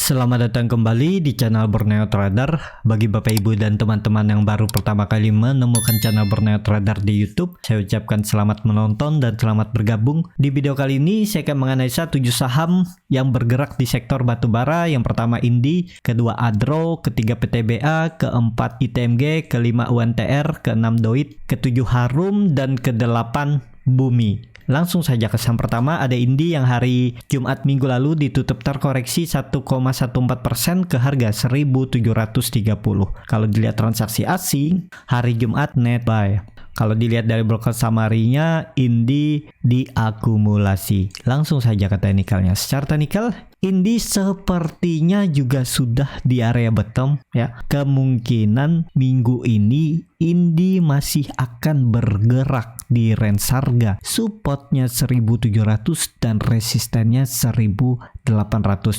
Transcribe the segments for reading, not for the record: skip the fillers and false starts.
Selamat datang kembali di channel Borneo Trader. Bagi Bapak Ibu dan teman-teman yang baru pertama kali menemukan channel Borneo Trader di YouTube, saya ucapkan selamat menonton dan selamat bergabung. Di video kali ini saya akan menganalisa 7 saham yang bergerak di sektor batubara. Yang pertama Indi, kedua Adro, ketiga PTBA, keempat ITMG, kelima UNTR, keenam Doit, ketujuh Harum, dan kedelapan Bumi. Langsung saja ke saham pertama, ada Indi yang hari Jumat minggu lalu ditutup terkoreksi 1,14% ke harga 1.730. Kalau dilihat transaksi asing, hari Jumat net buy. Kalau dilihat dari broker summary-nya, Indi diakumulasi. Langsung saja ke teknikalnya. Secara teknikal, Indi sepertinya juga sudah di area bottom ya. Kemungkinan minggu ini Indi masih akan bergerak di range harga supportnya 1.700 dan resistennya 1.800.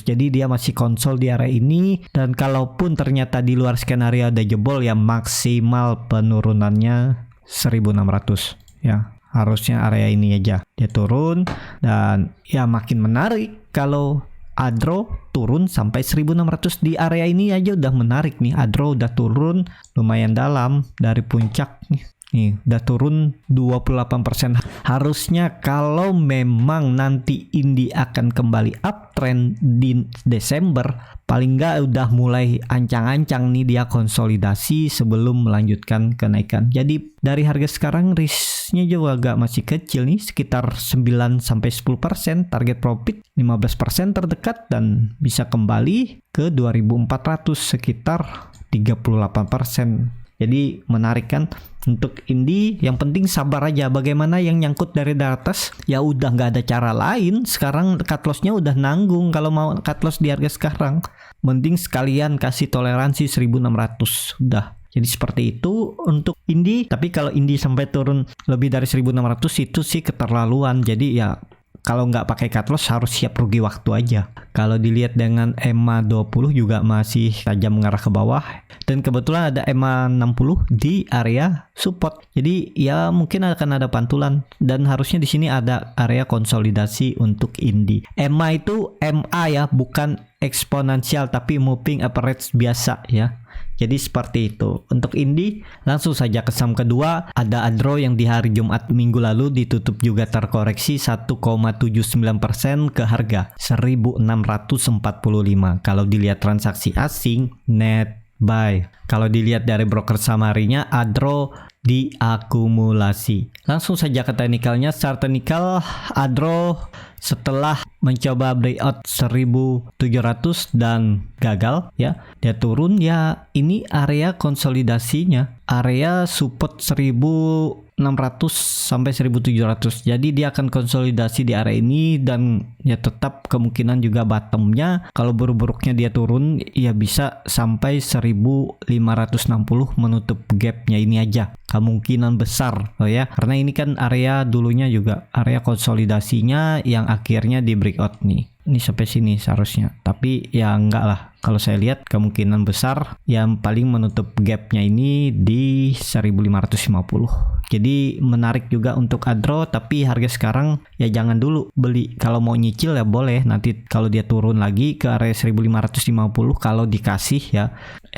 Jadi dia masih konsol di area ini, dan kalaupun ternyata di luar skenario ada jebol ya, maksimal penurunannya 1.600 ya. Harusnya area ini aja dia turun, dan ya makin menarik kalau Adro turun sampai 1.600. Di area ini aja udah menarik nih. Adro udah turun lumayan dalam dari puncak nih. Nih, udah turun 28%. Harusnya kalau memang nanti Indi akan kembali uptrend di Desember, paling nggak udah mulai ancang-ancang nih dia konsolidasi sebelum melanjutkan kenaikan. Jadi dari harga sekarang risknya juga agak masih kecil nih, sekitar 9-10%. Target profit 15% terdekat dan bisa kembali ke 2.400 sekitar 38%. Jadi menarik kan untuk Indi. Yang penting sabar aja. Bagaimana yang nyangkut dari atas ya udah nggak ada cara lain. Sekarang cut loss-nya udah nanggung. Kalau mau cut loss di harga sekarang, mending sekalian kasih toleransi 1.600 udah. Jadi seperti itu untuk Indi. Tapi kalau Indi sampai turun lebih dari 1.600 itu sih keterlaluan. Jadi ya kalau nggak pakai cut loss harus siap rugi waktu aja. Kalau dilihat dengan EMA 20 juga masih tajam mengarah ke bawah. Dan kebetulan ada EMA 60 di area support. Jadi ya mungkin akan ada pantulan. Dan harusnya di sini ada area konsolidasi untuk Indi. EMA itu MA ya, bukan eksponensial tapi moving average biasa ya. Jadi seperti itu. Untuk Indi, langsung saja ke saham kedua. Ada Adro yang di hari Jumat minggu lalu ditutup juga terkoreksi 1,79% ke harga 1.645. Kalau dilihat transaksi asing, net buy. Kalau dilihat dari broker summary-nya, Adro diakumulasi. Langsung saja ke teknikalnya. Secara teknikal, Adro setelah mencoba breakout 1.700 dan gagal ya, dia turun ya. Ini area konsolidasinya, area support 1.600 sampai 1.700. Jadi dia akan konsolidasi di area ini, dan ya tetap kemungkinan juga bottomnya kalau buruk-buruknya dia turun ya bisa sampai 1.560 menutup gapnya ini aja. Kemungkinan besar ya, karena ini kan area dulunya juga area konsolidasinya yang akhirnya di breakout nih. Ini sampai sini seharusnya, tapi ya enggak lah. Kalau saya lihat kemungkinan besar yang paling menutup gapnya ini di 1.550. Jadi menarik juga untuk Adro, tapi harga sekarang ya jangan dulu beli. Kalau mau nyicil ya boleh, nanti kalau dia turun lagi ke area 1.550 kalau dikasih ya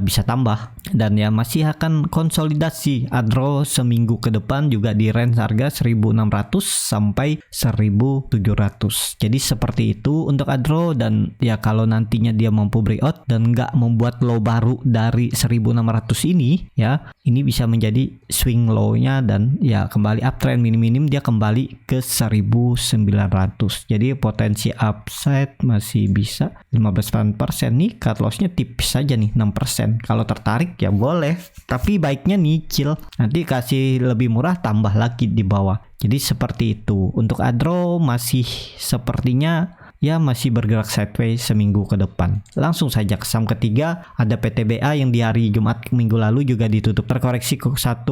bisa tambah. Dan ya masih akan konsolidasi Adro seminggu ke depan juga di range harga 1.600 sampai 1.700. Jadi seperti itu untuk Adro. Dan ya kalau nantinya dia mampu breakout dan nggak membuat low baru dari 1.600 ini ya, ini bisa menjadi swing low-nya dan ya kembali uptrend. Minim-minim dia kembali ke 1.900. Jadi potensi upside masih bisa 15% nih. Cut loss-nya tipis saja nih 6%. Kalau tertarik ya boleh, tapi baiknya nyicil, nanti kasih lebih murah tambah lagi di bawah. Jadi seperti itu. Untuk Adro masih sepertinya ya masih bergerak sideways seminggu ke depan. Langsung saja ke saham ketiga, ada PTBA yang di hari Jumat minggu lalu juga ditutup terkoreksi 1,1%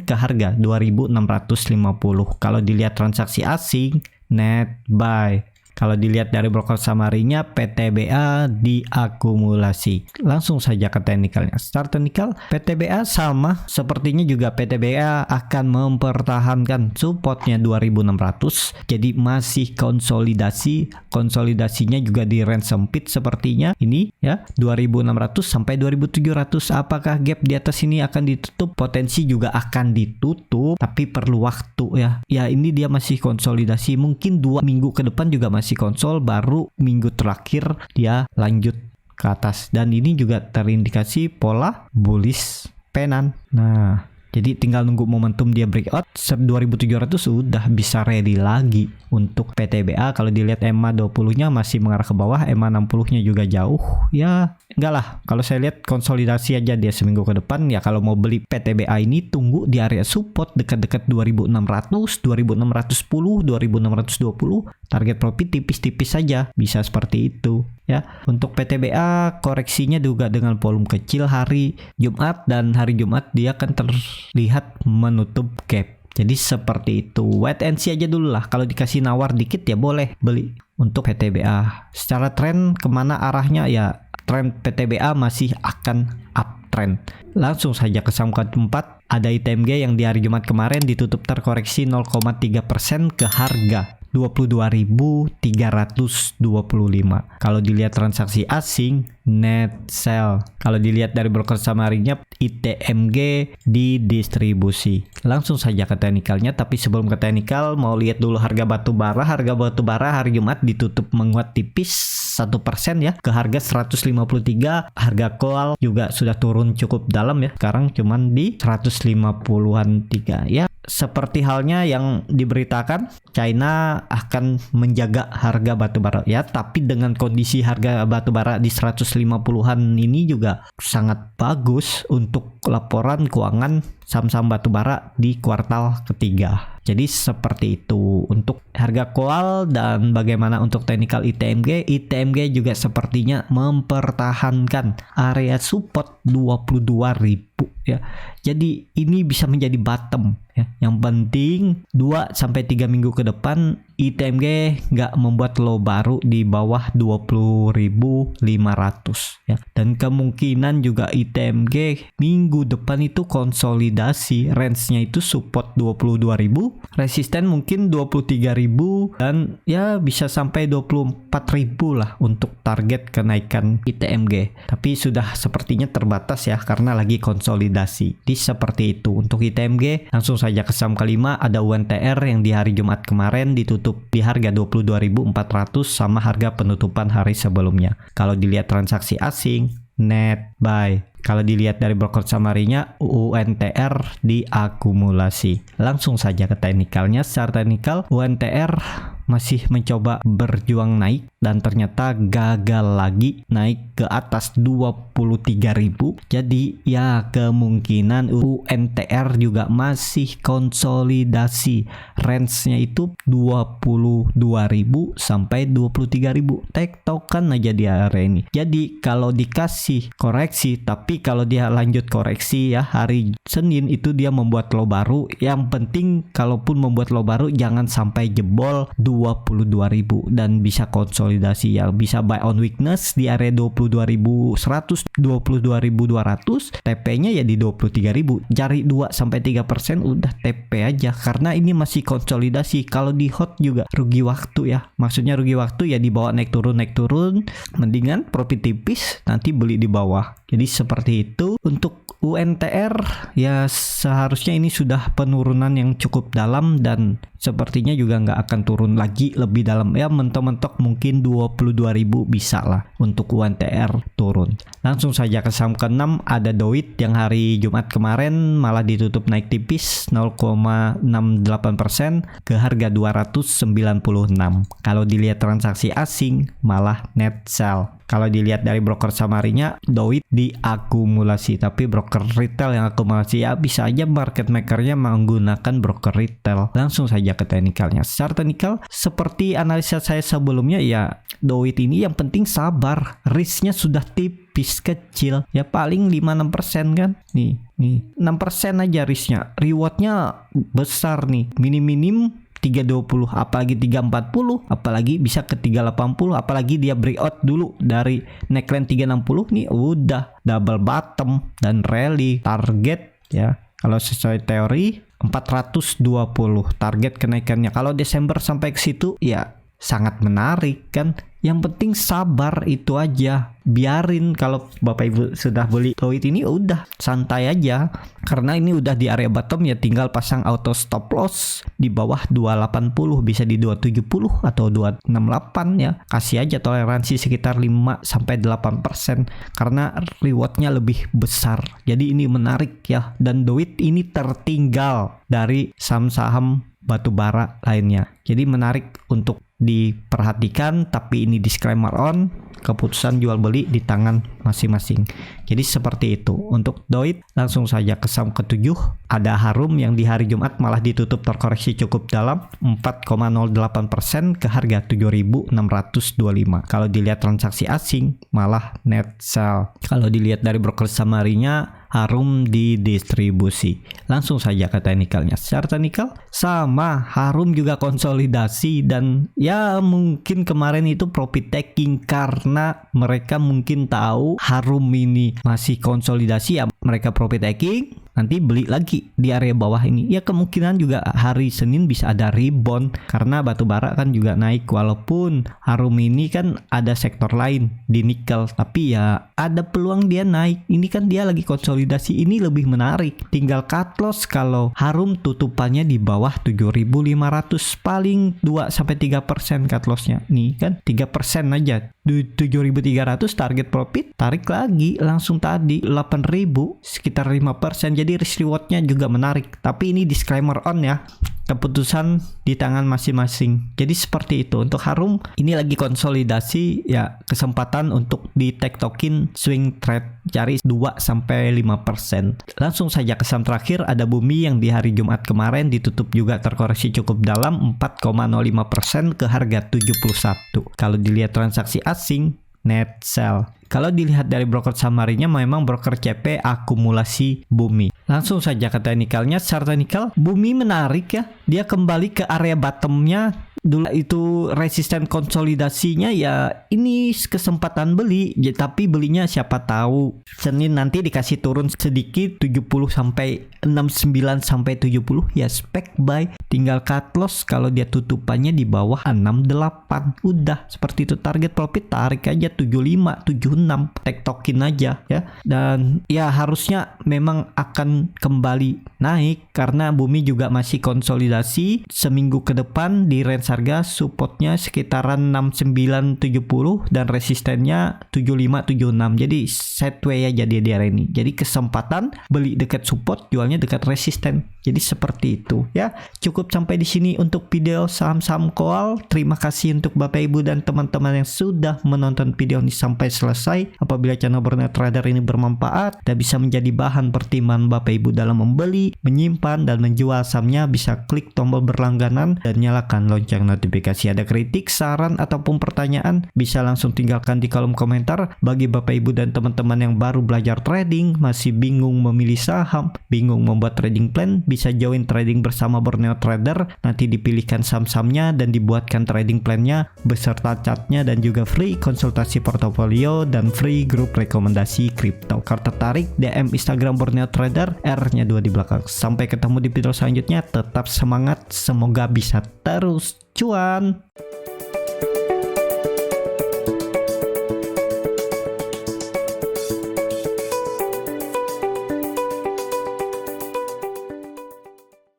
ke harga 2.650. Kalau dilihat transaksi asing, net buy. Kalau dilihat dari broker summary-nya, PTBA diakumulasi. Langsung saja ke teknikalnya. Start teknikal, PTBA sama sepertinya juga PTBA akan mempertahankan supportnya 2600. Jadi masih konsolidasinya juga di range sempit sepertinya ini ya, 2600 sampai 2700. Apakah gap di atas ini akan ditutup? Potensi juga akan ditutup, tapi perlu waktu ya. Ya ini dia masih konsolidasi, mungkin 2 minggu ke depan juga masih konsol, baru minggu terakhir dia lanjut ke atas. Dan ini juga terindikasi pola bullish penan. Nah, jadi tinggal nunggu momentum dia breakout 2700 sudah bisa ready lagi untuk PTBA. Kalau dilihat EMA 20-nya masih mengarah ke bawah, EMA 60-nya juga jauh. Ya, enggak lah. Kalau saya lihat konsolidasi aja dia seminggu ke depan. Ya kalau mau beli PTBA ini tunggu di area support dekat-dekat 2600, 2610, 2620. Target profit tipis-tipis saja. Bisa seperti itu. Ya, untuk PTBA koreksinya juga dengan volume kecil hari Jumat, dan hari Jumat dia akan terlihat menutup gap. Jadi seperti itu. Wait and see aja dulu lah. Kalau dikasih nawar dikit ya boleh beli untuk PTBA. Secara tren kemana arahnya ya, tren PTBA masih akan uptrend. Langsung saja ke saham keempat, ada ITMG yang di hari Jumat kemarin ditutup terkoreksi 0,3% ke harga 22.325. Kalau dilihat transaksi asing, net sell. Kalau dilihat dari broker summary-nya, ITMG didistribusi. Langsung saja ke teknikalnya, tapi sebelum ke teknikal mau lihat dulu harga batubara. Harga batubara hari Jumat ditutup menguat tipis 1% ya ke harga 153. Harga coal juga sudah turun cukup dalam ya. Sekarang cuman di 150-an 3 ya. Seperti halnya yang diberitakan, China akan menjaga harga batubara ya, tapi dengan kondisi harga batubara di 150-an ini juga sangat bagus untuk laporan keuangan saham-saham batubara di kuartal ketiga. Jadi seperti itu untuk harga coal. Dan bagaimana untuk teknikal ITMG? ITMG juga sepertinya mempertahankan area support 22.000 ya. Jadi ini bisa menjadi bottom ya. Yang penting 2 sampai 3 minggu ke depan ITMG nggak membuat low baru di bawah 20.500 ya. Dan kemungkinan juga ITMG minggu depan itu konsolidasi, range-nya itu support 22.000, resisten mungkin 23.000, dan ya bisa sampai 24.000 lah untuk target kenaikan ITMG. Tapi sudah sepertinya terbatas ya karena lagi konsolidasi. Di seperti itu untuk ITMG. Langsung saja ke saham kelima, ada UNTR yang di hari Jumat kemarin ditutup di harga 22.400 sama harga penutupan hari sebelumnya. Kalau dilihat transaksi asing, net buy. Kalau dilihat dari broker summary-nya, UNTR diakumulasi. Langsung saja ke teknikalnya. Secara teknikal, UNTR masih mencoba berjuang naik dan ternyata gagal lagi naik ke atas 23.000. Jadi ya kemungkinan UNTR juga masih konsolidasi. Range-nya itu 22.000 sampai 23.000. Tektokan aja di area ini. Jadi kalau dikasih koreksi, tapi kalau dia lanjut koreksi ya hari Senin itu dia membuat low baru. Yang penting kalaupun membuat low baru jangan sampai jebol 22.000 dan bisa konsolidasi ya, bisa buy on weakness di area 22.100, 22.200, TP-nya ya di 23.000. Cari 2 sampai 3% udah TP aja karena ini masih konsolidasi. Kalau di hot juga rugi waktu ya. Maksudnya rugi waktu ya, di bawah naik turun, mendingan profit tipis nanti beli di bawah. Jadi seperti itu. Untuk UNTR ya seharusnya ini sudah penurunan yang cukup dalam dan sepertinya juga nggak akan turun lagi lebih dalam ya, mentok-mentok mungkin 22.000 bisa lah untuk UNTR turun. Langsung saja ke saham ke-6, ada Doit yang hari Jumat kemarin malah ditutup naik tipis 0,68% ke harga 296. Kalau dilihat transaksi asing malah net sell. Kalau dilihat dari broker summary-nya, Doit diakumulasi, tapi broker retail yang akumulasi ya bisa aja market maker-nya menggunakan broker retail. Langsung saja ke teknikalnya. Secara teknikal, seperti analisa saya sebelumnya ya, Doit ini yang penting sabar. Risk-nya sudah tipis kecil, ya paling 5-6% kan. Nih 6% aja risk-nya. Reward-nya besar nih, minim 320, apalagi 340, apalagi bisa ke 380, apalagi dia breakout dulu dari neckline 360 nih udah double bottom dan rally. Target ya kalau sesuai teori 420 target kenaikannya. Kalau Desember sampai ke situ ya sangat menarik kan. Yang penting sabar, itu aja. Biarin kalau Bapak Ibu sudah beli Doit ini udah santai aja. Karena ini udah di area bottom ya, tinggal pasang auto stop loss di bawah 280, bisa di 270 atau 268 ya. Kasih aja toleransi sekitar 5-8% karena rewardnya lebih besar. Jadi ini menarik ya. Dan Doit ini tertinggal dari saham-saham batubara lainnya. Jadi menarik untuk diperhatikan, tapi ini disclaimer on, keputusan jual beli di tangan masing-masing. Jadi seperti itu. Untuk Doit langsung saja ke saham ke-7, ada Harum yang di hari Jumat malah ditutup terkoreksi cukup dalam 4,08% ke harga 7.625. Kalau dilihat transaksi asing malah net sell. Kalau dilihat dari broker summary-nya, Harum didistribusi. Langsung saja ke teknikalnya. Secara teknikal sama, Harum juga konsolidasi dan ya mungkin kemarin itu profit taking karena mereka mungkin tahu Harum ini masih konsolidasi ya, mereka profit taking, nanti beli lagi di area bawah ini. Ya kemungkinan juga hari Senin bisa ada rebound karena batubara kan juga naik, walaupun Harum ini kan ada sektor lain di nikel, tapi ya ada peluang dia naik. Ini kan dia lagi konsolidasi, ini lebih menarik. Tinggal cut loss kalau Harum tutupannya di bawah 7.500, paling 2-3% cut lossnya. Nih kan 3% aja. 7.300 target profit, tarik lagi langsung tadi 8.000, sekitar 5%. Jadi risk rewardnya juga menarik. Tapi ini disclaimer on ya, keputusan di tangan masing-masing. Jadi seperti itu. Untuk Harum ini lagi konsolidasi ya, kesempatan untuk di tektokin swing trade, cari 2-5%. Langsung saja ke saham terakhir, ada Bumi yang di hari Jumat kemarin ditutup juga terkoreksi cukup dalam 4,05% ke harga 71. Kalau dilihat transaksi asing net sell. Kalau dilihat dari broker summary-nya memang broker CP akumulasi Bumi. Langsung saja ke teknikalnya. Secara teknikal Bumi menarik ya. Dia kembali ke area bottomnya. Dulu itu resisten konsolidasinya ya, ini kesempatan beli ya, tapi belinya siapa tahu Senin nanti dikasih turun sedikit 69 sampai 70 ya, spek buy, tinggal cut loss kalau dia tutupannya di bawah 68. Udah seperti itu, target profit tarik aja 75 76, tektokin aja ya. Dan ya harusnya memang akan kembali naik karena Bumi juga masih konsolidasi. Seminggu ke depan di range harga supportnya sekitaran 6970 dan resistennya 7576. Jadi sideways aja dia di area ini. Jadi kesempatan beli dekat support, jualnya dekat resisten. Jadi seperti itu ya. Cukup sampai di sini untuk video saham-saham koal. Terima kasih untuk Bapak Ibu dan teman-teman yang sudah menonton video ini sampai selesai. Apabila channel Borneo Trader ini bermanfaat dan bisa menjadi bahan pertimbangan Bapak Ibu dalam membeli, menyimpan dan menjual sahamnya, bisa klik tombol berlangganan dan nyalakan lonceng notifikasi. Ada kritik, saran ataupun pertanyaan bisa langsung tinggalkan di kolom komentar. Bagi Bapak Ibu dan teman-teman yang baru belajar trading, masih bingung memilih saham, bingung membuat trading plan, bisa join trading bersama Borneo Trader. Nanti dipilihkan saham-sahamnya dan dibuatkan trading plannya beserta chartnya dan juga free konsultasi portofolio dan free grup rekomendasi kripto. Kalau tertarik, DM Instagram Borneo Trader, R-nya 2 di belakang. Sampai ketemu di video selanjutnya, tetap semangat, semoga bisa terus cuan.